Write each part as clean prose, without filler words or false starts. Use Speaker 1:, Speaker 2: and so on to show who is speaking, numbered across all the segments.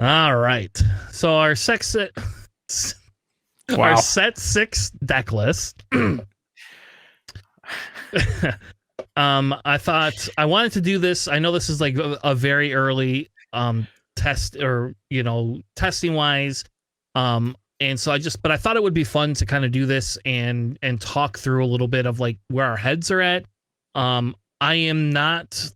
Speaker 1: All right. So our our
Speaker 2: Wow.
Speaker 1: set 6 deck list. I thought I wanted to do this. I know this is like a very early test, or testing wise. And so but I thought it would be fun to kind of do this and talk through a little bit of like where our heads are at. I am not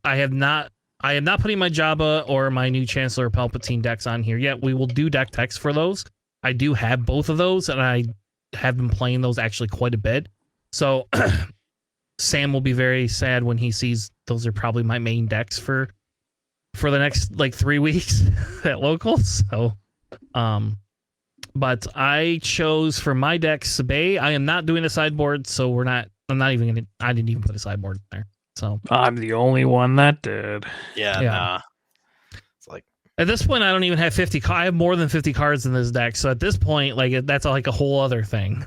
Speaker 1: putting my Jabba or my new Chancellor Palpatine decks on here yet. We will do deck text for those. I do have both of those, and I have been playing those actually quite a bit. So Sam will be very sad when he sees those are probably my main decks for the next like 3 weeks at locals. So, but I chose for my deck Sabé. I am not doing a sideboard, so I didn't even put a sideboard in there. So
Speaker 2: I'm the only one that did.
Speaker 3: Yeah. Nah. It's like
Speaker 1: at this point, I don't even have 50. I have more than 50 cards in this deck. So at this point, like that's like a whole other thing.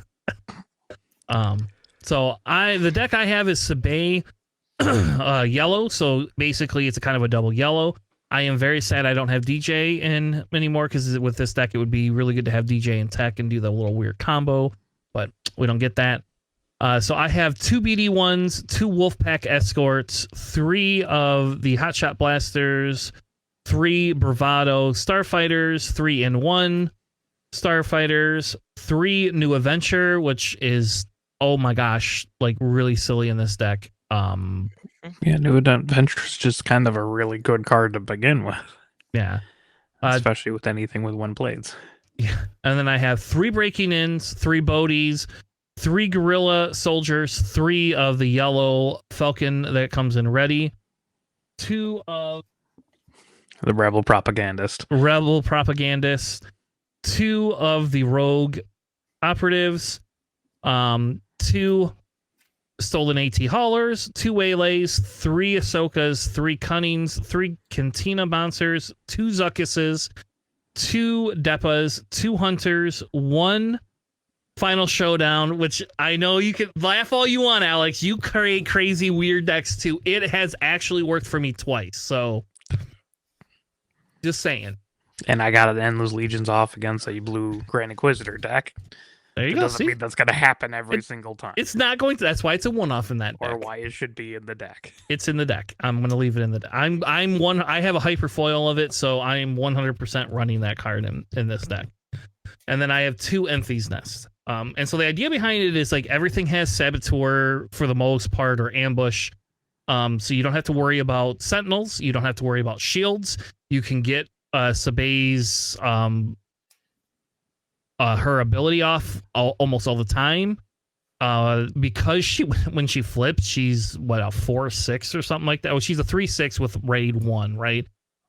Speaker 1: So the deck I have is Sabé yellow. So basically, it's a kind of a double yellow. I am very sad I don't have DJ in anymore, because with this deck, it would be really good to have DJ and Tech and do the little weird combo, but we don't get that. So I have 2 BD1s, 2 Wolfpack Escorts, 3 of the Hotshot Blasters, 3 Bravado Starfighters, 3-in-1 Starfighters, 3 New Adventure, which is, oh my gosh, like really silly in this deck.
Speaker 2: Yeah, New Adventure is just kind of a really good card to begin with.
Speaker 1: Yeah.
Speaker 2: Especially with anything with 1 blades.
Speaker 1: Yeah. And then I have 3 Breaking Ins, 3 Bodies, 3 Guerrilla Soldiers, 3 of the yellow Falcon that comes in ready, 2 of
Speaker 2: the Rebel Propagandist,
Speaker 1: 2 of the Rogue Operatives, 2 Stolen AT Haulers, 2 Waylays, 3 Ahsokas, 3 Cunnings, 3 Cantina Bouncers, 2 Zuckuses, 2 Depas, 2 Hunters, 1 Final Showdown, which I know you can laugh all you want, Alex. You create crazy weird decks too. It has actually worked for me twice, so just saying.
Speaker 2: And I got an Endless Legions off against a blue Grand Inquisitor deck.
Speaker 1: There you go.
Speaker 2: Doesn't mean that's going to happen every single time.
Speaker 1: It's not going to. That's why it's a one-off in that deck.
Speaker 2: Or why it should be in the deck.
Speaker 1: It's in the deck. I'm going to leave it in the deck. I have a hyper foil of it, so I am 100% running that card in this deck. And then I have 2 Enfys Nest. And so the idea behind it is like everything has Saboteur for the most part, or Ambush. So you don't have to worry about Sentinels. You don't have to worry about shields. You can get Sabé's her ability off almost all the time. Because when she flips, she's a 4/6 or something like that. Oh, she's a 3/6 with raid 1, right?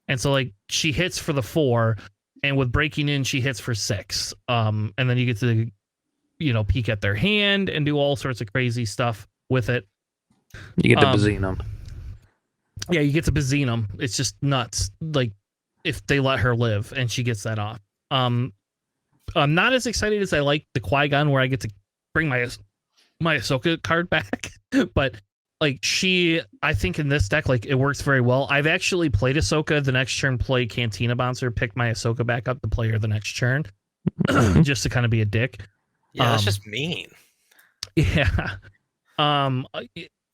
Speaker 1: And so like she hits for the 4, and with Breaking In, she hits for 6. And then you get to peek at their hand and do all sorts of crazy stuff with it.
Speaker 2: You get to Bazine them.
Speaker 1: Yeah, you get to Bazine them. It's just nuts. Like if they let her live and she gets that off. I'm not as excited as I like the Qui-Gon, where I get to bring my Ahsoka card back, but like I think in this deck, like it works very well. I've actually played Ahsoka the next turn, play Cantina Bouncer, pick my Ahsoka back up to play her the next turn, just to kind of be a dick.
Speaker 3: Yeah, that's just mean.
Speaker 1: Yeah. The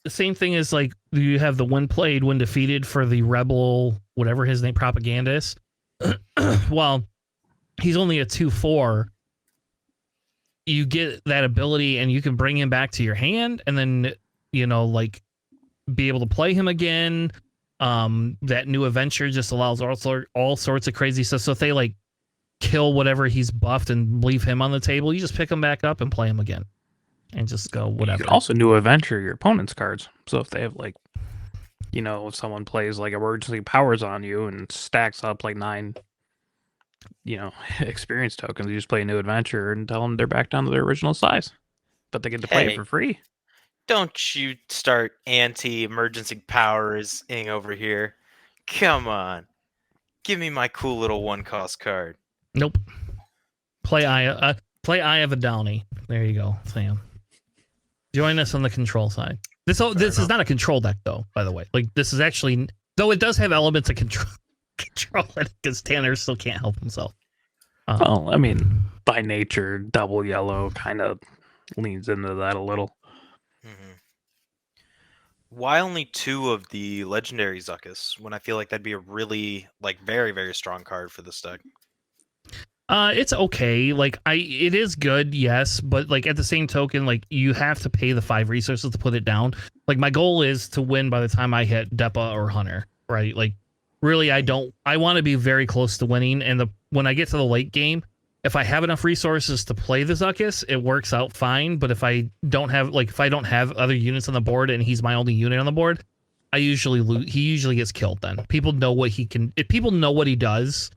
Speaker 1: same thing is like you have the when played, when defeated for the Rebel, whatever his name, Propagandist. Well, he's only a 2/4. You get that ability and you can bring him back to your hand, and then like be able to play him again. That new adventure just allows all sorts of crazy stuff. So if they like kill whatever he's buffed and leave him on the table, you just pick him back up and play him again, and just go whatever.
Speaker 2: You can also new adventure your opponent's cards. So if they have like, if someone plays like emergency powers on you and stacks up like 9 experience tokens, you just play a new adventure and tell them they're back down to their original size, but they get to play it for free.
Speaker 3: Don't you start anti-emergency powers-ing over here. Come on. Give me my cool little 1-cost card.
Speaker 1: Nope. Play Eye of Adalni. There you go, Sam. Join us on the control side. This is not a control deck, though, by the way. Like, this is actually... Though it does have elements of control. control it because Tanner still can't help himself.
Speaker 2: Well, I mean, by nature, double yellow kind of leans into that a little.
Speaker 3: Mm-hmm. Why only 2 of the legendary Zuckuss when I feel like that'd be a really like very, very strong card for this deck?
Speaker 1: It's okay. Like it is good, yes, but like at the same token, like you have to pay the 5 resources to put it down. Like my goal is to win by the time I hit Depa or Hunter, right? Like really, I want to be very close to winning. And when I get to the late game, if I have enough resources to play the Zuckuss, it works out fine. But if I don't have other units on the board and he's my only unit on the board, I usually lose. He usually gets killed. Then people know what he can. If people know what he does,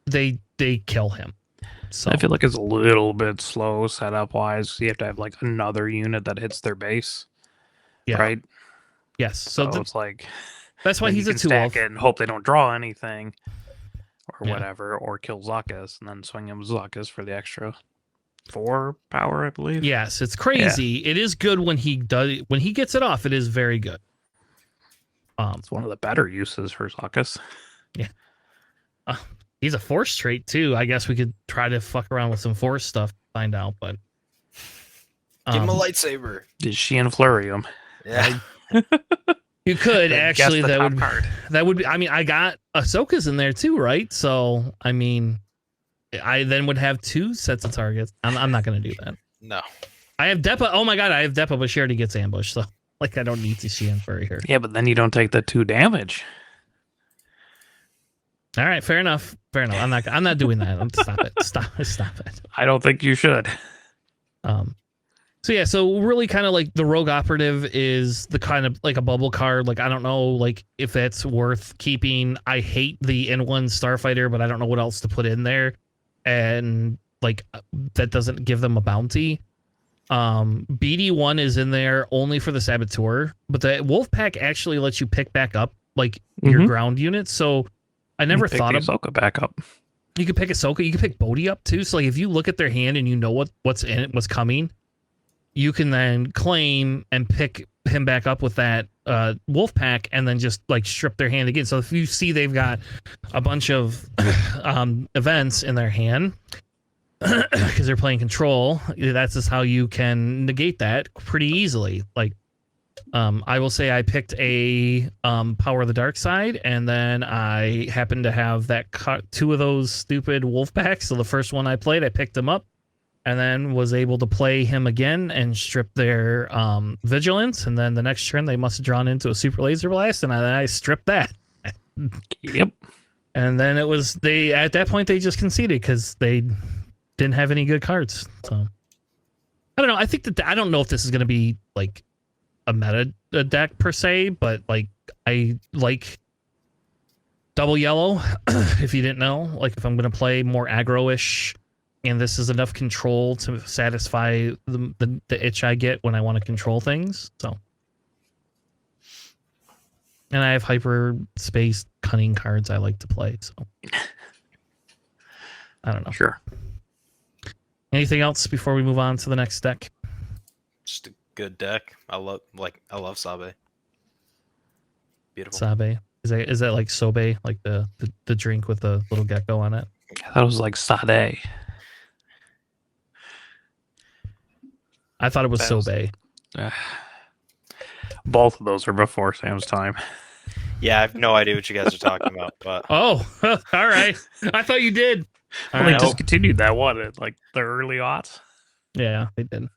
Speaker 1: they kill him. So
Speaker 2: I feel like it's a little bit slow setup wise. You have to have like another unit that hits their base,
Speaker 1: yeah,
Speaker 2: right?
Speaker 1: yes.
Speaker 2: So it's like
Speaker 1: that's why
Speaker 2: then
Speaker 1: he's
Speaker 2: you
Speaker 1: a
Speaker 2: can
Speaker 1: 2
Speaker 2: stack
Speaker 1: wolf.
Speaker 2: it and hope they don't draw anything or
Speaker 1: Yeah.
Speaker 2: whatever, or kill Zuckuss and then swing him Zuckuss for the extra 4 power, I believe.
Speaker 1: Yes, it's crazy. It is good when he gets it off. It is very good.
Speaker 2: It's one of the better uses for Zuckuss.
Speaker 1: He's a force trait too. I guess we could try to fuck around with some force stuff, to find out. But
Speaker 3: Give him a lightsaber.
Speaker 2: Did she flurry him?
Speaker 3: Yeah.
Speaker 1: you could
Speaker 2: Then
Speaker 1: actually.
Speaker 2: guess the top card.
Speaker 1: That would be. I mean, I got Ahsoka's in there too, right? So I mean, I then would have 2 sets of targets. I'm not gonna do that.
Speaker 3: No.
Speaker 1: I have Depa. Oh my god, I have Depa, but she already gets ambushed. So like, I don't need to Sheehan Flurry here.
Speaker 2: Yeah, but then you don't take the 2 damage.
Speaker 1: All right, fair enough. Fair enough. I'm not doing that. Stop it. Stop it.
Speaker 2: I don't think you should.
Speaker 1: So yeah, so really kind of like the Rogue Operative is the kind of like a bubble card. Like I don't know like if that's worth keeping. I hate the N1 Starfighter, but I don't know what else to put in there. And like that doesn't give them a bounty. BD1 is in there only for the Saboteur, but the Wolfpack actually lets you pick back up like your ground units. So I never thought of
Speaker 2: Ahsoka back up.
Speaker 1: You could pick Ahsoka, you could pick Bodhi up too. So like if you look at their hand and you know what's in it, what's coming, you can then claim and pick him back up with that wolf pack and then just like strip their hand again. So if you see they've got a bunch of events in their hand because they're playing control, that's just how you can negate that pretty easily. Like I will say I picked a Power of the Dark Side, and then I happened to have that 2 of those stupid wolf packs. So the first one I played, I picked him up, and then was able to play him again and strip their vigilance. And then the next turn, they must have drawn into a super laser blast, and I stripped that.
Speaker 2: Yep.
Speaker 1: And then it was at that point they just conceded because they didn't have any good cards. So I don't know. I think I don't know if this is going to be like a meta deck per se, but like I like double yellow. If you didn't know, like if I'm going to play more aggro-ish, and this is enough control to satisfy the itch I get when I want to control things. So, and I have hyperspace cunning cards I like to play. So I don't know.
Speaker 2: Sure.
Speaker 1: Anything else before we move on to the next deck?
Speaker 3: Just a good deck. I love Sabé. Beautiful.
Speaker 1: Sabé. Is that like Sobe, like the drink with the little gecko on it?
Speaker 2: That was like Sade.
Speaker 1: I thought it was Sobe.
Speaker 2: Both of those are before Sam's time.
Speaker 3: Yeah, I have no idea what you guys are talking about, but
Speaker 1: Oh, all right. I thought you did. All
Speaker 2: Well, they
Speaker 1: right.
Speaker 2: discontinued that one at like the early aughts.
Speaker 1: Yeah, they did.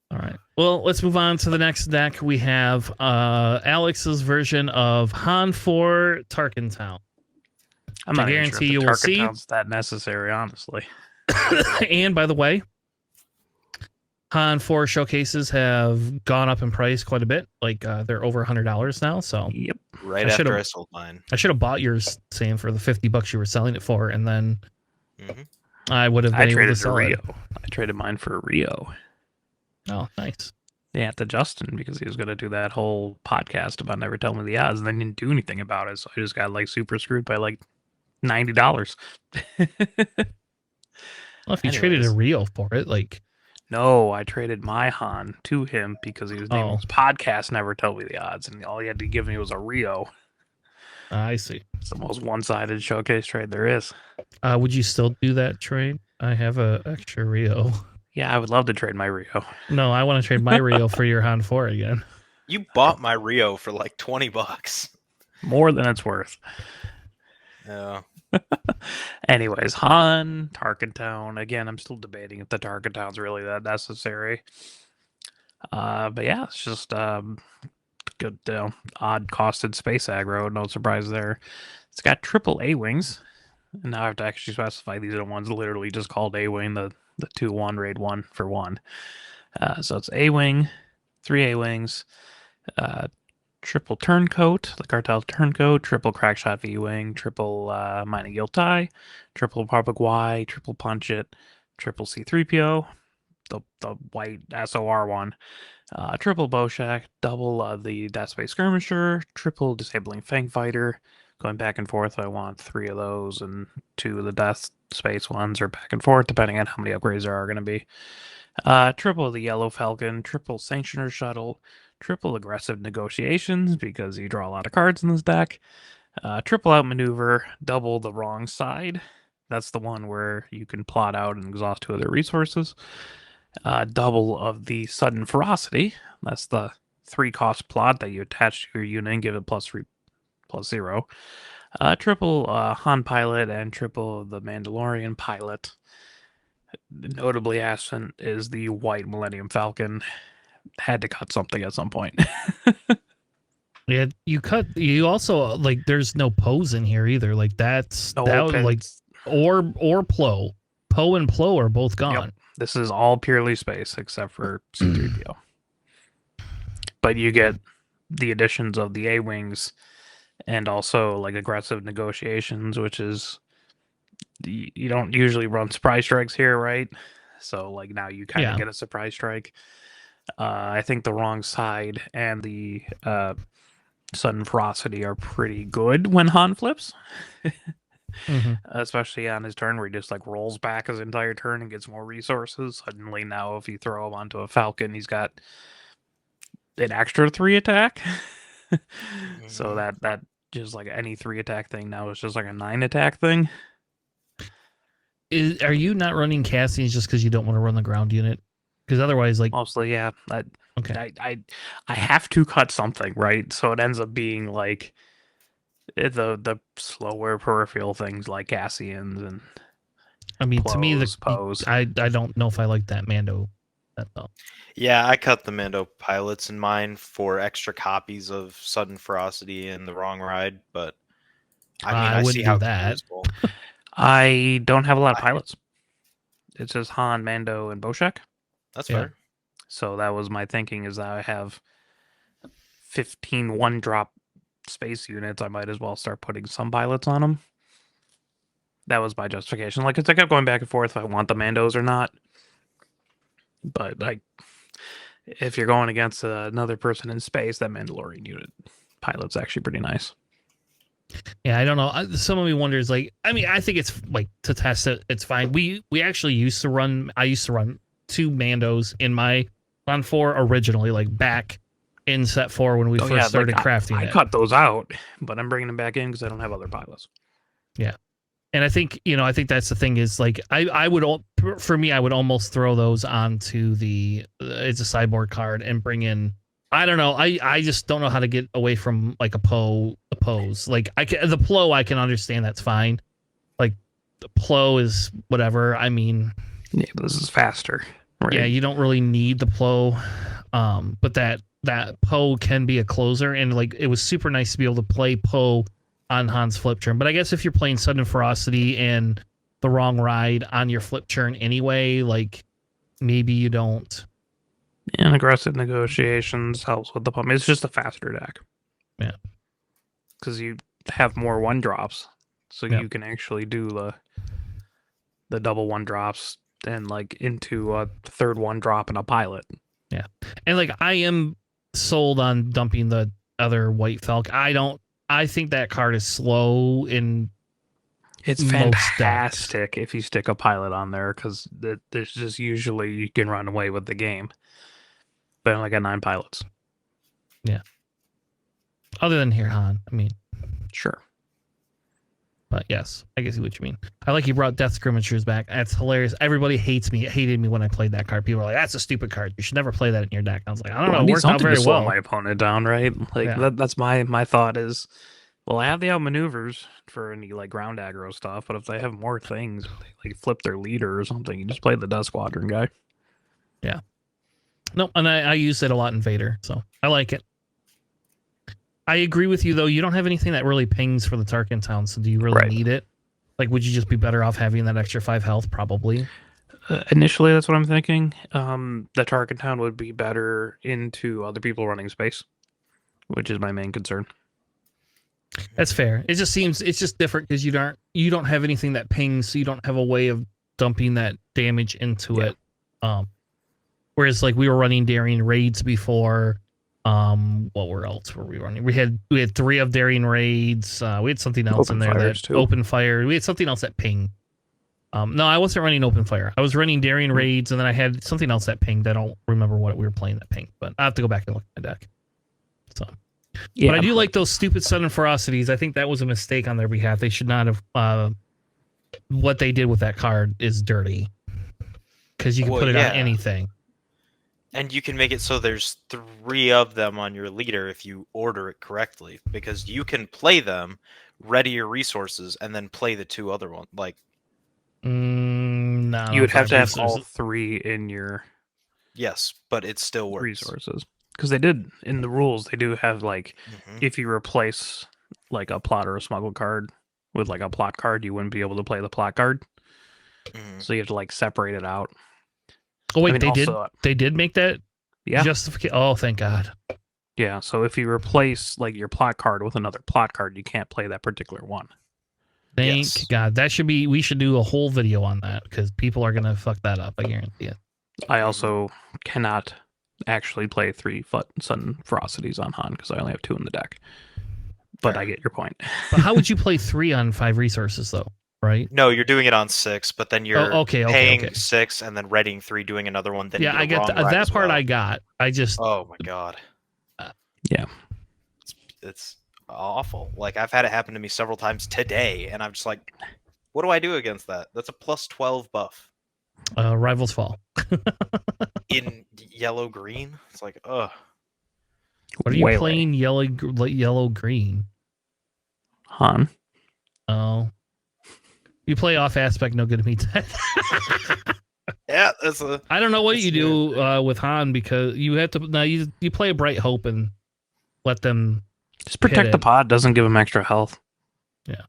Speaker 1: All right. Well, let's move on to the next deck. We have Alex's version of Han for Tarkintown.
Speaker 2: I'm not even
Speaker 1: guarantee
Speaker 2: sure if
Speaker 1: you
Speaker 2: the
Speaker 1: will see.
Speaker 2: Tarkintown's that necessary, honestly.
Speaker 1: And by the way, Han 4 showcases have gone up in price quite a bit. Like they're over $100 now. So
Speaker 2: Yep.
Speaker 3: right
Speaker 1: I
Speaker 3: after
Speaker 1: should've-
Speaker 3: I sold mine.
Speaker 1: I should have bought yours, Sam, for the $50 you were selling it for, and then
Speaker 3: Mhm.
Speaker 1: I would have been
Speaker 2: I
Speaker 1: able to
Speaker 2: traded to
Speaker 1: sell it.
Speaker 2: Rio. I traded mine for Rio.
Speaker 1: Oh, nice.
Speaker 2: Yeah, to Justin because he was going to do that whole podcast about never telling me the odds, and then didn't do anything about it. So I just got like super screwed by like $90.
Speaker 1: Well, if you traded a
Speaker 3: Anyways.
Speaker 1: Rio for it, like
Speaker 2: No, I traded my Han to him because his name
Speaker 1: Oh.
Speaker 2: was podcast never tell me the odds, and all he had to give me was a Rio.
Speaker 1: I see.
Speaker 2: It's the most one-sided showcase trade there is.
Speaker 1: Would you still do that trade? I have a extra Rio.
Speaker 2: Yeah, I would love to trade my Rio.
Speaker 1: No, I want to trade my Rio for your Han 4 again.
Speaker 3: You bought my Rio for like $20.
Speaker 2: More than it's worth.
Speaker 3: Yeah.
Speaker 2: Anyways, Han, Tarkintown. Again, I'm still debating if the Tarkintown's really that necessary. But yeah, it's just good, odd costed space aggro. No surprise there. It's got triple A wings. And now I have to actually specify these are the ones literally just called A wing, the 2-1 raid 1 for 1. So it's A wing, 3 A wings, triple turncoat, the cartel turncoat, triple crackshot V wing, triple mining guild tie, triple public Y, triple punch it, triple C3PO, the white SOR one, triple Boshak, double the Death Space Skirmisher, triple disabling Fang Fighter. Going back and forth, I want 3 of those and 2 of the Death Space ones, or back and forth, depending on how many upgrades there are going to be. Triple the Yellow Falcon, triple Sanctioner Shuttle, triple Aggressive Negotiations, because you draw a lot of cards in this deck. Triple Outmaneuver, double the Wrong Side. That's the one where you can plot out and exhaust 2 of their resources. Double of the Sudden Ferocity. That's the 3-cost plot that you attach to your unit and give it +3/+0. Triple Han Pilot and triple the Mandalorian Pilot. Notably absent is the white Millennium Falcon. Had to cut something at some point.
Speaker 1: Yeah, you also like there's no Poes in here either. Like that would like or Plo. Poe and Plo are both gone.
Speaker 2: Yep. This is all purely space except for C3PO. But you get the additions of the A-Wings and also like aggressive negotiations, which is you don't usually run surprise strikes here, right? So like now you kind of get a surprise strike. I think the Wrong Side and the Sudden Ferocity are pretty good when Han flips. Especially on his turn where he just like rolls back his entire turn and gets more resources. Suddenly now if you throw him onto a Falcon, he's got an extra 3 attack. So that just like any 3 attack thing now is just like a 9 attack thing.
Speaker 1: Are you not running Cassians just because you don't want to run the ground unit? Because otherwise, like
Speaker 2: mostly, yeah.
Speaker 1: Okay.
Speaker 2: I have to cut something, right? So it ends up being like the slower peripheral things like Cassians and
Speaker 1: I mean, to me,
Speaker 2: Pose.
Speaker 1: I don't know if I like that Mando that though.
Speaker 3: Yeah, I cut the Mando pilots in mine for extra copies of Sudden Ferocity and the Wrong Ride, but I mean, I see how
Speaker 1: that.
Speaker 3: useful.
Speaker 2: I don't have a lot of pilots. It says Han, Mando, and Boshak.
Speaker 3: That's fair.
Speaker 2: So that was my thinking, is that I have 15 1-drop space units. I might as well start putting some pilots on them. That was my justification. Like, I kept going back and forth if I want the Mandos or not. But like, if you're going against another person in space, that Mandalorian unit pilot's actually pretty nice.
Speaker 1: Yeah, I don't know. Some of me wonders, like, I mean, I think it's like to test it, it's fine. We actually used to run. I used to run 2 Mandos in my on 4 originally, like back in set 4 when we first started crafting.
Speaker 2: I cut those out, but I'm bringing them back in because I don't have other pilots.
Speaker 1: Yeah, and I think I think that's the thing is like I would for me I would almost throw those onto the it's a cyborg card and bring in. I don't know. I just don't know how to get away from like a pose. Like the Plo I can understand, that's fine. Like the Plo is whatever. I mean,
Speaker 2: yeah, but this is faster. Right?
Speaker 1: Yeah, you don't really need the Plo. But that Poe can be a closer, and like it was super nice to be able to play Poe on Han's flip turn. But I guess if you're playing Sudden Ferocity and the Wrong Ride on your flip turn anyway, like maybe you don't.
Speaker 2: And aggressive negotiations helps with the pump. It's just a faster deck.
Speaker 1: Yeah.
Speaker 2: Because you have more 1-drops. So you can actually do the double 1-drops and like into a third 1-drop and a pilot.
Speaker 1: Yeah. And like I am sold on dumping the other White Falcon. I think that card is slow in
Speaker 2: It's fantastic if you stick a pilot on there, because there's just usually you can run away with the game. But I only got 9 pilots.
Speaker 1: Yeah. Other than here, Han. I mean,
Speaker 2: Sure.
Speaker 1: But yes, I can see what you mean. I like you brought Death Skirmishers back. That's hilarious. Everybody hated me when I played that card. People are like, "That's a stupid card. You should never play that in your deck." I was like, "I don't know.
Speaker 2: I
Speaker 1: It
Speaker 2: need
Speaker 1: worked out
Speaker 2: something
Speaker 1: very
Speaker 2: to slow
Speaker 1: well."
Speaker 2: my opponent down, right? Like
Speaker 1: Yeah.
Speaker 2: that's my thought is, well, I have the outmaneuvers for any like ground aggro stuff, but if they have more things, or they like flip their leader or something, you just play the Death Squadron guy.
Speaker 1: No, and I use it a lot in Vader, so I like it. I agree with you though. You don't have anything that really pings for the Tarkintown, so do you really
Speaker 2: Right.
Speaker 1: need it? Like, would you just be better off having that extra 5 health? Probably.
Speaker 2: Initially, that's what I'm thinking. The Tarkintown would be better into other people running space, which is my main concern.
Speaker 1: That's fair. It just seems it's just different because you don't have anything that pings, so you don't have a way of dumping that damage into it. Whereas like we were running Daring Raids before. Else were we running? We had 3 of Daring Raids. We had something else
Speaker 2: Open
Speaker 1: in there
Speaker 2: fires,
Speaker 1: that
Speaker 2: too.
Speaker 1: open fire. We had something else that ping. No, I wasn't running open fire. I was running Daring Raids, and then I had something else that pinged. I don't remember what we were playing that pinged, but I have to go back and look at my deck. So,
Speaker 2: Yeah,
Speaker 1: but I do like those stupid Sudden Ferocities. I think that was a mistake on their behalf. They should not have. What they did with that card is dirty because you can put it on anything.
Speaker 3: And you can make it so there's 3 of them on your leader if you order it correctly, because you can play them, ready your resources, and then play the 2 other ones. Like,
Speaker 1: no,
Speaker 2: you would have to have all
Speaker 1: resources.
Speaker 2: 3 in your
Speaker 3: yes, but it still works.
Speaker 2: resources because they did in the rules. They do have like if you replace like a plot or a smuggle card with like a plot card, you wouldn't be able to play the plot card. So you have to like separate it out.
Speaker 1: Oh wait,
Speaker 2: I mean,
Speaker 1: they did make that
Speaker 2: yeah.
Speaker 1: justification. Oh, thank God.
Speaker 2: Yeah, so if you replace like your plot card with another plot card, you can't play that particular one.
Speaker 1: Thank God. That should be. We should do a whole video on that because people are gonna fuck that up. I guarantee it.
Speaker 2: I also cannot actually play 3 Sudden Ferocities on Han because I only have 2 in the deck. But I get your point.
Speaker 1: But how would you play 3 on 5 resources though? Right?
Speaker 3: No, you're doing it on 6, but then you're paying
Speaker 1: okay.
Speaker 3: 6 and then readying 3, doing another one. Then
Speaker 1: Yeah, I get that part. I got. I just.
Speaker 3: Oh my God.
Speaker 2: Yeah.
Speaker 3: It's awful. Like, I've had it happen to me several times today, and I'm just like, what do I do against that? That's a +12 buff.
Speaker 1: Rivals Fall.
Speaker 3: In yellow green? It's like, ugh.
Speaker 1: What are you playing yellow green?
Speaker 2: Han.
Speaker 1: Oh. You play off aspect, no good to me.
Speaker 3: Yeah,
Speaker 1: I don't know what you do with Han because you have to now you play a Bright Hope and let them
Speaker 2: just protect the pod. Doesn't give them extra health.
Speaker 1: Yeah.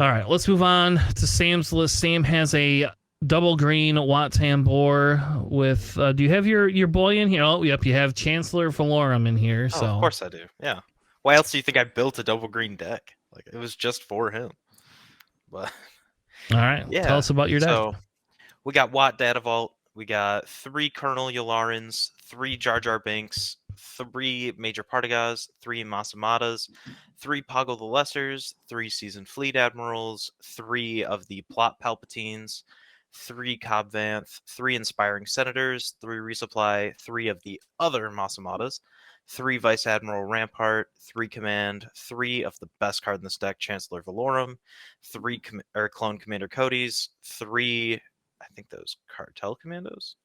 Speaker 1: All right, let's move on to Sam's list. Sam has a double green Wat Tambor with. Do you have your boy in here? Oh, yep, you have Chancellor Valorum in here.
Speaker 3: Oh,
Speaker 1: so
Speaker 3: of course I do. Yeah. Why else do you think I built a double green deck? Like, it was just for him. But
Speaker 1: all right,
Speaker 3: yeah.
Speaker 1: Tell us about your deck.
Speaker 3: So we got Wat Data Vault. We got 3 Colonel Yularans, 3 Jar Jar Binks, 3 Major Partagas, 3 Masamadas, 3 Poggle the Lessers, 3 Seasoned Fleet Admirals, 3 of the Plot Palpatines, 3 Cobb Vanth, 3 Inspiring Senators, 3 Resupply, 3 of the other Masamadas, 3 Vice Admiral Rampart, 3 Command, 3 of the best card in this deck, Chancellor Valorum, 3 Clone Commander Cody's, 3, I think those Cartel Commandos?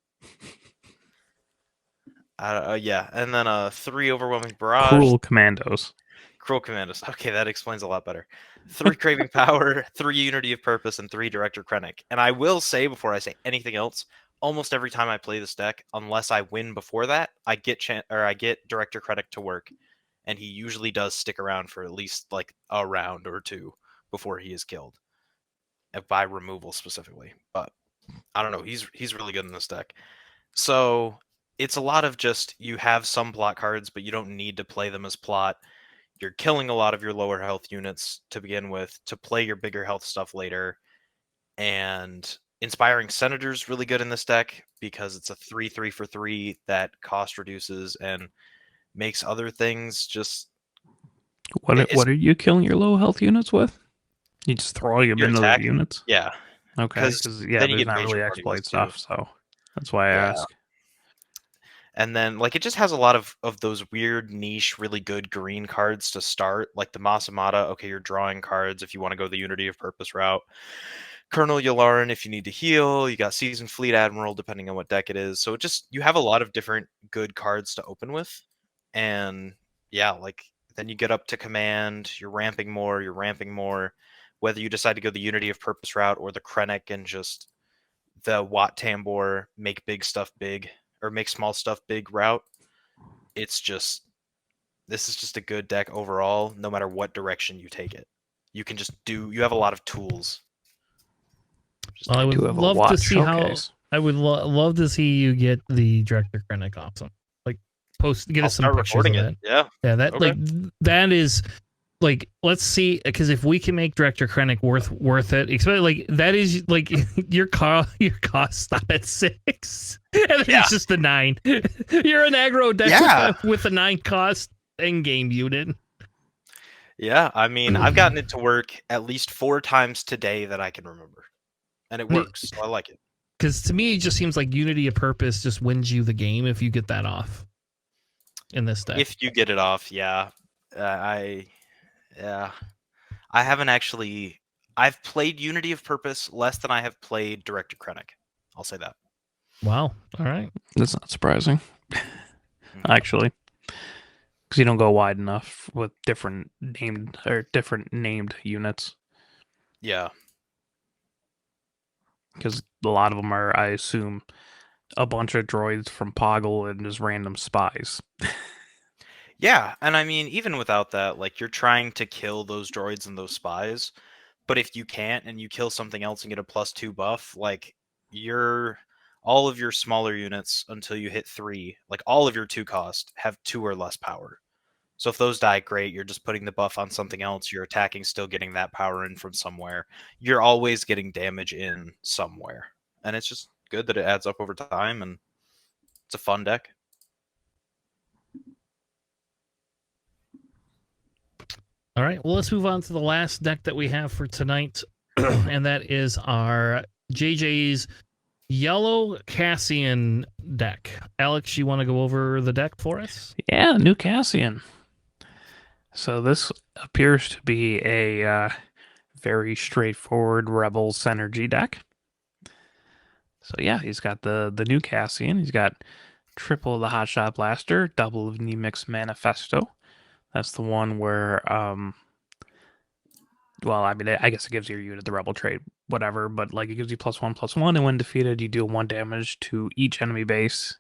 Speaker 3: Yeah, and then 3 Overwhelming Barrage.
Speaker 2: Cruel Commandos.
Speaker 3: Cruel Commandos. Okay, that explains a lot better. 3 Craving Power, 3 Unity of Purpose, and 3 Director Krennic. And I will say, before I say anything else, almost every time I play this deck, unless I win before that, I get Director Krennic to work, and he usually does stick around for at least like a round or 2 before he is killed, by removal specifically. But I don't know, he's really good in this deck. So it's a lot of just, you have some plot cards, but you don't need to play them as plot. You're killing a lot of your lower health units to begin with to play your bigger health stuff later. And Inspiring Senator's really good in this deck because it's a 3/3 for 3 that cost reduces and makes other things just...
Speaker 2: What are you killing your low health units with? You just throw them into the units?
Speaker 3: Yeah.
Speaker 2: Okay, because there's not really exploit stuff, so that's why I ask.
Speaker 3: And then like it just has a lot of those weird niche, really good green cards to start, like the Masamata. Okay, you're drawing cards if you want to go the Unity of Purpose route. Colonel Yularen if you need to heal. You got Seasoned Fleet Admiral depending on what deck it is. So it just you have a lot of different good cards to open with, and yeah, like then you get up to command. You're ramping more. You're ramping more. Whether you decide to go the Unity of Purpose route or the Krennic and just the Wat Tambor make big stuff big or make small stuff big route, it's just this is just a good deck overall. No matter what direction you take it, you can just do. You have a lot of tools.
Speaker 1: Well, I would
Speaker 2: do have a
Speaker 1: love to
Speaker 2: Wat
Speaker 1: see how.
Speaker 2: showcase.
Speaker 1: I would love to see you get the Director Krennic awesome. Like get
Speaker 3: I'll
Speaker 1: us some
Speaker 3: start
Speaker 1: pictures of
Speaker 3: recording
Speaker 1: that.
Speaker 3: it. Yeah.
Speaker 1: Yeah, that
Speaker 3: Okay.
Speaker 1: that is like let's see, because if we can make Director Krennic worth it, especially like that is like your cost stop at 6 and then
Speaker 3: Yeah.
Speaker 1: it's just a 9. You're an aggro deck
Speaker 3: Yeah.
Speaker 1: with a 9 cost end game unit.
Speaker 3: Yeah. I mean, I've gotten it to work at least 4 times today that I can remember, and it works. So I like it.
Speaker 1: Because to me, it just seems like Unity of Purpose just wins you the game if you get that off in this deck.
Speaker 3: If you get it off, yeah. I haven't actually. I've played Unity of Purpose less than I have played Director Krennic. I'll say that.
Speaker 1: Wow. All right.
Speaker 2: That's not surprising, actually, because you don't go wide enough with different named units.
Speaker 3: Yeah.
Speaker 2: Because a lot of them are, I assume, a bunch of droids from Poggle and just random spies.
Speaker 3: Yeah, and I mean, even without that, like you're trying to kill those droids and those spies, but if you can't and you kill something else and get a +2 buff, like you're all of your smaller units until you hit 3, like all of your 2 cost have 2 or less power. So if those die, great. You're just putting the buff on something else. You're attacking, still getting that power in from somewhere. You're always getting damage in somewhere, and it's just good that it adds up over time, and it's a fun deck.
Speaker 1: All right. Well, let's move on to the last deck that we have for tonight, and that is our JJ's Yellow Cassian deck. Alex, you want to go over the deck for us?
Speaker 2: Yeah, new Cassian. So this appears to be a very straightforward Rebel synergy deck. So yeah, he's got the new Cassian. He's got triple of the Hotshot Blaster, double of Nemic's Manifesto. That's the one where, well, I mean, I guess it gives your unit the Rebel trait, whatever, but like it gives you +1/+1, and when defeated, you deal 1 damage to each enemy base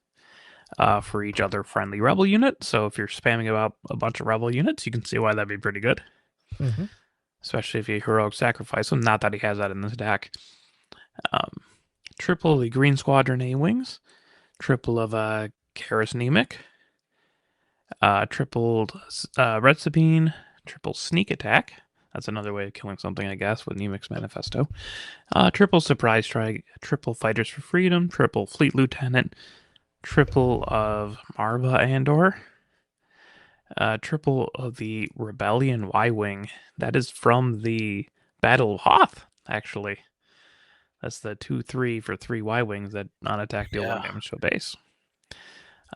Speaker 2: for each other friendly Rebel unit. So if you're spamming about a bunch of Rebel units, you can see why that'd be pretty good.
Speaker 1: Mm-hmm.
Speaker 2: Especially if you heroic sacrifice them. Not that he has that in this deck. Triple the Green Squadron A-Wings. Triple of Karis Nemec. Tripled Red Sabine. Triple Sneak Attack. That's another way of killing something, I guess, with Nemec's Manifesto. Triple Surprise Strike. Triple Fighters for Freedom. Triple Fleet Lieutenant. Triple of Marva Andor. Triple of the Rebellion Y-Wing. That is from the Battle of Hoth, actually. That's the 2/3 for 3 Y-Wings that on attack deal 1 damage to a base.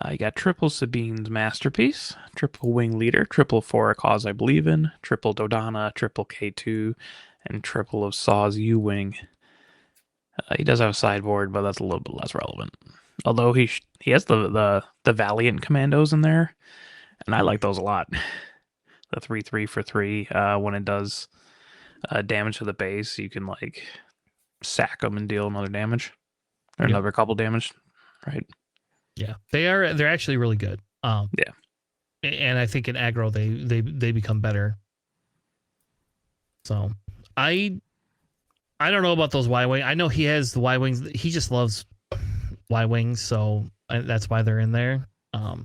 Speaker 2: You got triple Sabine's Masterpiece, triple Wing Leader, triple for a Cause I Believe in, triple Dodonna, triple K2, and triple of Saw's U-Wing. He does have a sideboard, but that's a little bit less relevant. Although he has the Valiant Commandos in there, and I like those a lot. The 3/3 for 3, when it does damage to the base, you can like sack them and deal another damage or another couple damage, right?
Speaker 1: Yeah, they're actually really good.
Speaker 2: Yeah,
Speaker 1: and I think in aggro they become better. So I don't know about those Y-Wing. I know he has the Y-Wings. He just loves Y-Wings, so that's why they're in there. I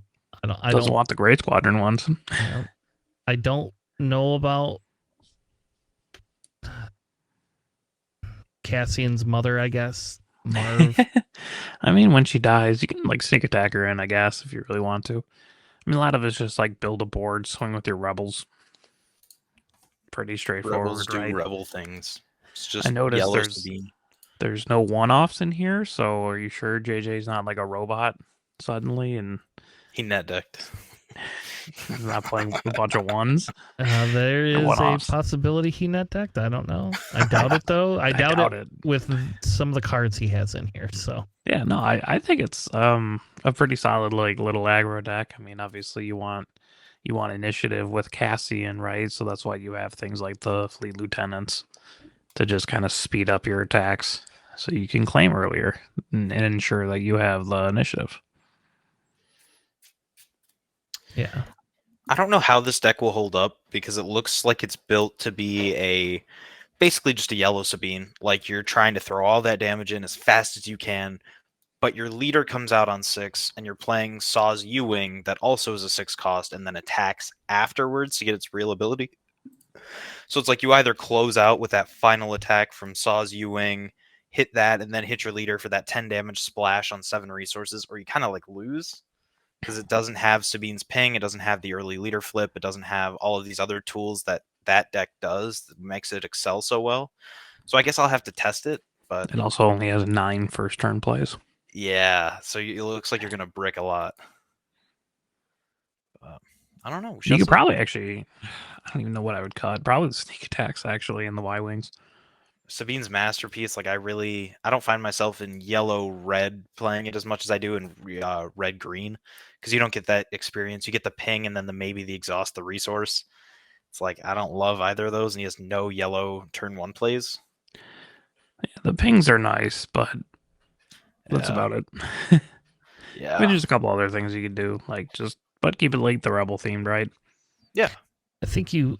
Speaker 2: don't want the Great Squadron ones.
Speaker 1: I don't know about Cassian's mother, I guess. Marv.
Speaker 2: I mean, when she dies, you can like sneak attack her in, I guess, if you really want to. I mean, a lot of it's just like build a board, swing with your rebels. Pretty straightforward,
Speaker 3: Rebels do
Speaker 2: right?
Speaker 3: rebel things. It's just
Speaker 2: I noticed
Speaker 3: yellow Sabine.
Speaker 2: there's no one-offs in here, so are you sure JJ's not like a robot suddenly and
Speaker 3: He net decked.
Speaker 2: He's not playing a bunch of ones.
Speaker 1: There is a
Speaker 2: one-offs.
Speaker 1: possibility he net decked. I don't know. I doubt it though. I doubt it with some of the cards he has in here. So
Speaker 2: yeah, no, I think it's a pretty solid like little aggro deck. I mean, obviously you want initiative with Cassian, right? So that's why you have things like the Fleet Lieutenants to just kind of speed up your attacks so you can claim earlier and ensure that you have the initiative.
Speaker 1: yeah.
Speaker 3: I don't know how this deck will hold up because it looks like it's built to be basically just a yellow Sabine. Like you're trying to throw all that damage in as fast as you can, but your leader comes out on 6 and you're playing Saw's U-Wing that also is a 6 cost and then attacks afterwards to get its real ability. So it's like you either close out with that final attack from Saw's U-Wing, hit that, and then hit your leader for that 10 damage splash on 7 resources, or you kind of like lose. Because it doesn't have Sabine's ping, it doesn't have the early leader flip, it doesn't have all of these other tools that deck does that makes it excel so well. So I guess I'll have to test it, but
Speaker 2: it also only has 9 first turn plays.
Speaker 3: Yeah, so it looks like you're gonna brick a lot. I don't know.
Speaker 2: You could probably actually, I don't even know what I would cut. Probably the sneak attacks actually in the Y-Wings.
Speaker 3: Sabine's masterpiece. Like I don't find myself in yellow red playing it as much as I do in red green because you don't get that experience. You get the ping and then maybe the exhaust the resource. It's like I don't love either of those, and he has no yellow turn 1 plays.
Speaker 2: Yeah, the pings are nice, but that's about it.
Speaker 3: Yeah,
Speaker 2: I mean, there's a couple other things you could do, but keep it like the rebel themed, right?
Speaker 3: Yeah,
Speaker 1: I think you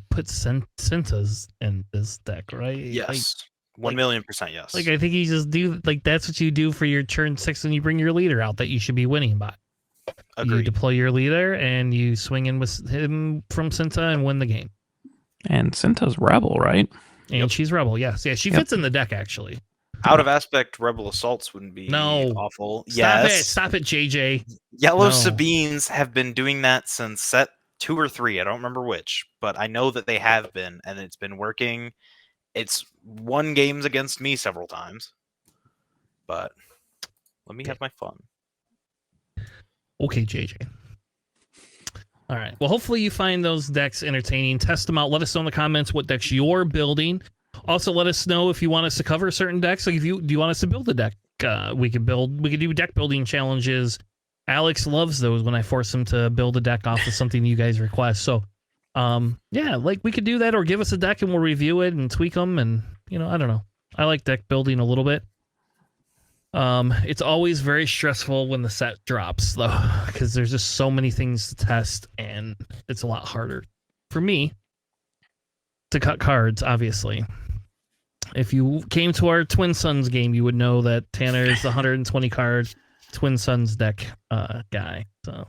Speaker 1: put Sentas in this deck, right?
Speaker 3: Yes. 1,000,000% yes.
Speaker 1: Like I think you just do that's what you do for your turn 6 when you bring your leader out that you should be winning by.
Speaker 3: Agreed.
Speaker 1: You deploy your leader and you swing in with him from Senta and win the game.
Speaker 2: And Senta's rebel, right?
Speaker 1: And she's rebel, yes. Yeah, she fits in the deck actually.
Speaker 3: Out of aspect rebel assaults wouldn't be awful.
Speaker 1: Stop it, JJ.
Speaker 3: Yellow Sabines have been doing that since set 2 or 3. I don't remember which, but I know that they have been, and it's been working. It's won games against me several times, but let me have my fun.
Speaker 1: Okay, JJ. All right. Well, hopefully you find those decks entertaining. Test them out. Let us know in the comments what decks you're building. Also, let us know if you want us to cover certain decks. Like, do you want us to build a deck? We could do deck building challenges. Alex loves those when I force him to build a deck off of something you guys request. So, yeah, like we could do that, or give us a deck and we'll review it and tweak them. And I don't know. I like deck building a little bit. It's always very stressful when the set drops though, because there's just so many things to test, and it's a lot harder for me to cut cards. Obviously, if you came to our Twin Suns game, you would know that Tanner is the 120 card Twin Suns deck guy. So